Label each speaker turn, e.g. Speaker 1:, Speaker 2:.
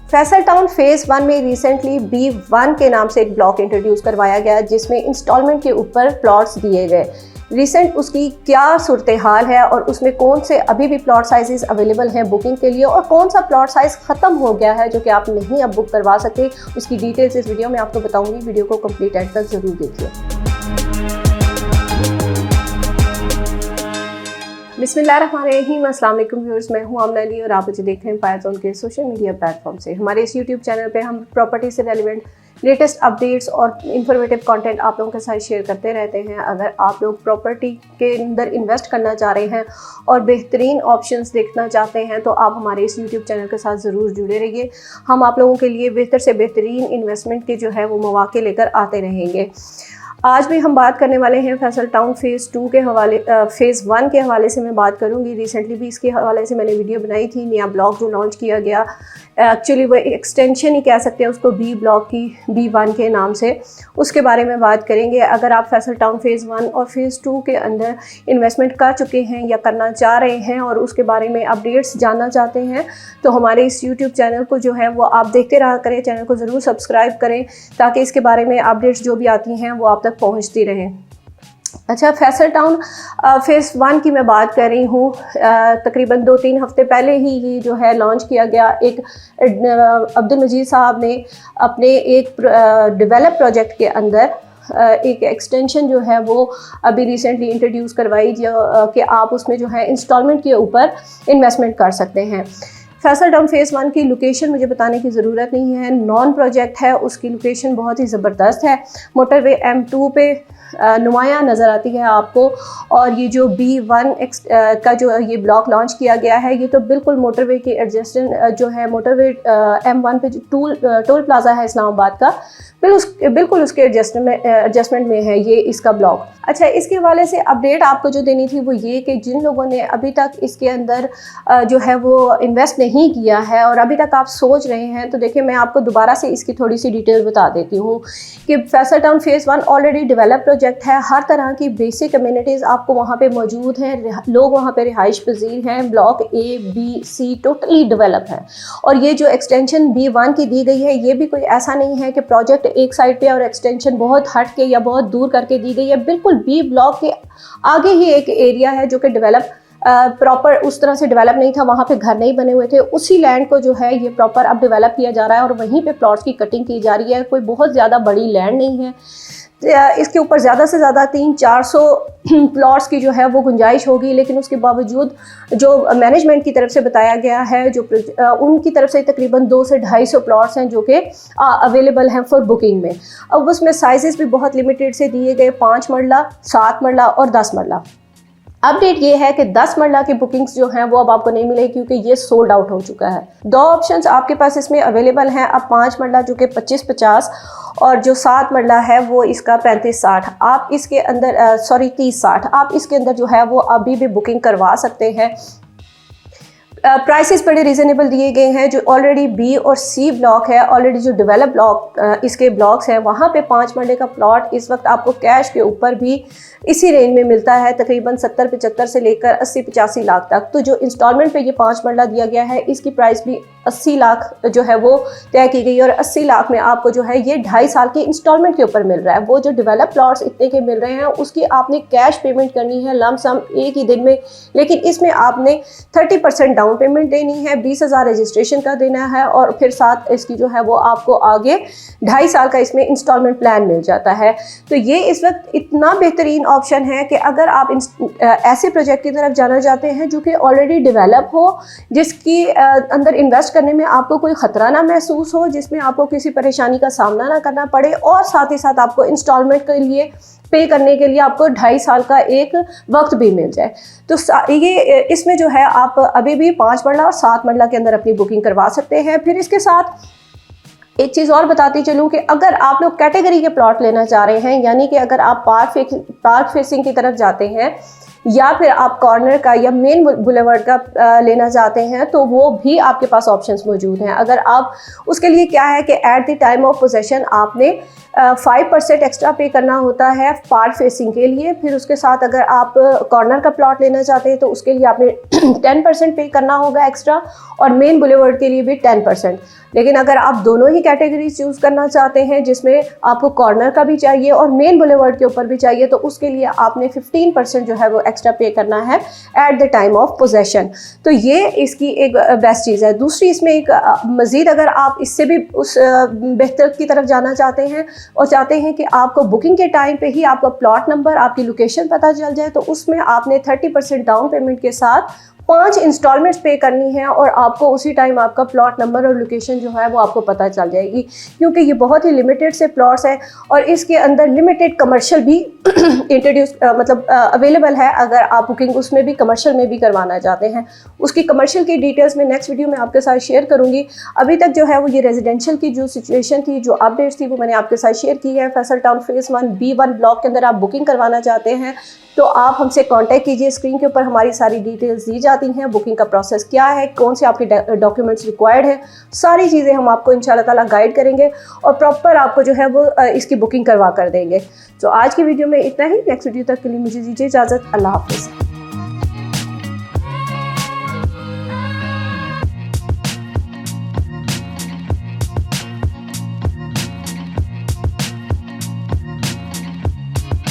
Speaker 1: Faisal town phase 1 में recently B1 के नाम से एक ब्लॉक इंट्रोड्यूस करवाया गया जिसमें इंस्टॉलमेंट के ऊपर प्लॉट्स दिए गए। रिसेंट उसकी क्या सूरत हाल है और उसमें कौन से अभी भी प्लॉट साइजेस अवेलेबल हैं बुकिंग के लिए और कौन सा प्लॉट साइज़ ख़त्म हो गया है जो कि आप नहीं अब बुक करवा सकते, उसकी डिटेल्स इस वीडियो में आपको बताऊंगी। वीडियो को कंप्लीट एंड तक ज़रूर देखिए। बिस्मिल्लाहिर्रहमानिर्रहीम, अस्सलाम वालेकुम व्यूअर्स, मैं हूं आमना अली और आप मुझे देख रहे हैं पायज़ोन के सोशल मीडिया प्लेटफॉर्म से। हमारे इस यूट्यूब चैनल पे हम प्रॉपर्टी से रेलिवेंट लेटेस्ट अपडेट्स और इन्फॉर्मेटिव कंटेंट आप लोगों के साथ शेयर करते रहते हैं। अगर आप लोग प्रॉपर्टी के अंदर इन्वेस्ट करना चाह रहे हैं और बेहतरीन ऑप्शंस देखना चाहते हैं तो आप हमारे इस यूट्यूब चैनल के साथ ज़रूर जुड़े रहिए। हम आप लोगों के लिए बेहतर से बेहतरीन इन्वेस्टमेंट के जो है वो मौके लेकर आते रहेंगे। आज भी हम बात करने वाले हैं फैसल टाउन फेज़ 2 के हवाले, फेज़ 1 के हवाले से मैं बात करूंगी। रिसेंटली भी इसके हवाले से मैंने वीडियो बनाई थी। नया ब्लॉक जो लॉन्च किया गया, एक्चुअली वो एक्सटेंशन ही कह सकते हैं उसको, बी ब्लॉक की B1 के नाम से, उसके बारे में बात करेंगे। अगर आप फैसल टाउन फेज़ 1 और फेज़ 2 के अंदर इन्वेस्टमेंट कर चुके हैं या करना चाह रहे हैं और उसके बारे में अपडेट्स जानना चाहते हैं तो हमारे इस यूट्यूब चैनल को जो है वो आप देखते रहा करें। चैनल को ज़रूर सब्सक्राइब करें ताकि इसके बारे में अपडेट्स जो भी आती हैं वो आप तक पहुंचती रहें। अच्छा, फैसल टाउन फेज़ 1 की मैं बात कर रही हूँ। तकरीबन 2-3 हफ्ते पहले ही जो है लॉन्च किया गया। एक अब्दुल मजीद साहब ने अपने एक डेवलप प्रोजेक्ट के अंदर एक एक्सटेंशन जो है वो अभी रिसेंटली इंट्रोड्यूस करवाई जो कि आप उसमें जो है इंस्टॉलमेंट के ऊपर इन्वेस्टमेंट कर सकते हैं। फैसल टाउन फेज़ 1 की लोकेशन मुझे बताने की ज़रूरत नहीं है, नॉन प्रोजेक्ट है, उसकी लोकेशन बहुत ही ज़बरदस्त है। मोटरवे M2 पे नुमाया नज़र आती है आपको। और ये जो B1 का जो ये ब्लॉक लॉन्च किया गया है ये तो बिल्कुल मोटरवे के एडजस्टेंट जो है, मोटरवे M1 पे जो टोल प्लाजा है इस्लामाबाद का, बिल्कुल उसके एडजस्टमेंट में है ये इसका ब्लॉक। अच्छा, इसके हवाले से अपडेट आपको जो देनी थी वो ये कि जिन लोगों ने अभी तक इसके अंदर जो है वो इन्वेस्ट नहीं किया है और अभी तक आप सोच रहे हैं तो देखिए मैं आपको दोबारा से इसकी थोड़ी सी डिटेल बता देती हूँ कि Faisal town phase 1 already develop project है। हर तरह की बेसिक कम्युनिटीज़ आपको वहाँ पे मौजूद हैं, लोग वहाँ पे रिहाइश पजीर हैं। ब्लॉक A-B-C टोटली डेवलप है। और ये जो एक्सटेंशन B1 की दी गई है ये भी कोई ऐसा नहीं है कि प्रोजेक्ट एक साइड पे और एक्सटेंशन बहुत हट के या बहुत दूर करके दी गई है। बिल्कुल B ब्लॉक के आगे ही एक एरिया है जो कि डेवलप प्रॉपर उस तरह से डेवलप नहीं था, वहाँ पे घर नहीं बने हुए थे। उसी लैंड को जो है ये प्रॉपर अब डेवलप किया जा रहा है और वहीं पे प्लॉट्स की कटिंग की जा रही है। कोई बहुत ज़्यादा बड़ी लैंड नहीं है, इसके ऊपर ज़्यादा से ज़्यादा 300-400 प्लॉट्स की जो है वो गुंजाइश होगी। लेकिन उसके बावजूद जो मैनेजमेंट की तरफ से बताया गया है, जो उनकी तरफ से तकरीबन 200 से 250 प्लॉट्स हैं जो कि अवेलेबल हैं फॉर बुकिंग में। अब उसमें साइजेस भी बहुत लिमिटेड से दिए गए, 5 मरला, 7 मरला और 10 मरला। अपडेट ये है कि 10 मरला की बुकिंग्स जो हैं वो अब आपको नहीं मिलेगी क्योंकि ये सोल्ड आउट हो चुका है। 2 ऑप्शंस आपके पास इसमें अवेलेबल हैं अब, 5 मरला जो कि 25-50 और जो 7 मरला है वो इसका 35-60। आप इसके अंदर 30-60 आप इसके अंदर जो है वो अभी भी बुकिंग करवा सकते हैं। प्राइसेस बड़े रीज़नेबल दिए गए हैं। जो ऑलरेडी B और C ब्लॉक है, ऑलरेडी जो डेवलप ब्लॉक इसके ब्लॉक्स हैं वहाँ पे 5 मरले का प्लॉट इस वक्त आपको कैश के ऊपर भी इसी रेंज में मिलता है, तकरीबन 70-75 से लेकर 80-85 लाख तक। तो जो इंस्टॉलमेंट पे ये 5 मरला दिया गया है इसकी प्राइस भी 80 लाख जो है वो तय की गई और 80 लाख में आपको जो है ये 2.5 साल के इंस्टॉलमेंट के ऊपर मिल रहा है। वो जो डेवलप प्लॉट्स इतने के मिल रहे हैं उसकी आपने कैश पेमेंट करनी है लमसम एक ही दिन में, लेकिन इसमें आपने 30% डाउन पेमेंट देनी है, 20,000 रजिस्ट्रेशन का देना है और फिर साथ इसकी जो है वो आपको आगे 2.5 साल का इसमें इंस्टॉलमेंट प्लान मिल जाता है। तो ये इस वक्त इतना बेहतरीन ऑप्शन है कि अगर आप ऐसे प्रोजेक्ट की तरफ जाना चाहते हैं जो कि ऑलरेडी डेवलप हो, जिसकी अंदर इन्वेस्ट करने में आपको कोई ख़तरा ना महसूस हो, जिसमें आपको किसी परेशानी का सामना ना करना पड़े और साथ ही साथ आपको इंस्टॉलमेंट के लिए पे करने के लिए आपको 2.5 साल का एक वक्त भी मिल जाए, तो ये इसमें जो है आप अभी भी 5 मरला और 7 मरला के अंदर अपनी बुकिंग करवा सकते हैं। फिर इसके साथ एक चीज़ और बताती चलूँ कि अगर आप लोग कैटेगरी के प्लॉट लेना चाह रहे हैं, यानी कि अगर आप पार्क फेसिंग की तरफ जाते हैं या फिर आप कॉर्नर का या मेन बुलेवर्ड का लेना चाहते हैं तो वो भी आपके पास ऑप्शंस मौजूद हैं। अगर आप उसके लिए क्या है कि at the time of possession आपने 5% एक्स्ट्रा पे करना होता है पार्क फेसिंग के लिए। फिर उसके साथ अगर आप कॉर्नर का प्लॉट लेना चाहते हैं तो उसके लिए आपने 10% पे करना होगा एक्स्ट्रा और मेन बुलेवर्ड के लिए भी 10%। लेकिन अगर आप दोनों ही कैटेगरी चूज़ करना चाहते हैं, जिसमें आपको कॉर्नर का भी चाहिए और मेन बुलेवर्ड के ऊपर भी चाहिए, तो उसके लिए आपने 15% जो है वो एक्स्ट्रा पे करना है at the time of possession. तो ये इसकी एक बेस्ट चीज़ है। दूसरी इसमें एक मज़ीद अगर आप इससे भी उस बेहतर की तरफ जाना चाहते हैं और चाहते हैं कि आपको बुकिंग के टाइम पे ही आपका प्लॉट नंबर, आपकी लोकेशन पता चल जाए, तो उसमें आपने 30% डाउन पेमेंट के साथ 5 इंस्टॉलमेंट्स पे करनी है और आपको उसी टाइम आपका प्लॉट नंबर और लोकेशन जो है वो आपको पता चल जाएगी, क्योंकि ये बहुत ही लिमिटेड से प्लॉट्स हैं और इसके अंदर लिमिटेड कमर्शियल भी इंट्रोड्यूस अवेलेबल है। अगर आप बुकिंग उसमें भी कमर्शियल में भी करवाना चाहते हैं, उसकी कमर्शियल की डिटेल्स में नेक्स्ट वीडियो में आपके साथ शेयर करूँगी। अभी तक जो है वो ये रेजिडेंशियल की जो सिचुएशन थी, जो अपडेट्स थी, वो मैंने आपके साथ शेयर की है। Faisal town phase 1 B1 block के अंदर आप बुकिंग करवाना चाहते हैं तो आप हमसे कांटेक्ट कीजिए। स्क्रीन के ऊपर हमारी सारी डिटेल्स दी जाती हैं, बुकिंग का प्रोसेस क्या है, कौन से आपके डॉक्यूमेंट्स रिक्वायर्ड है, सारी चीज़ें हम आपको इंशाल्लाह ताला गाइड करेंगे और प्रॉपर आपको जो है वो इसकी बुकिंग करवा कर देंगे। तो आज की वीडियो में इतना ही। नेक्स्ट वीडियो तक के लिए मुझे दीजिए इजाज़त। अल्लाह हाफ़िज़।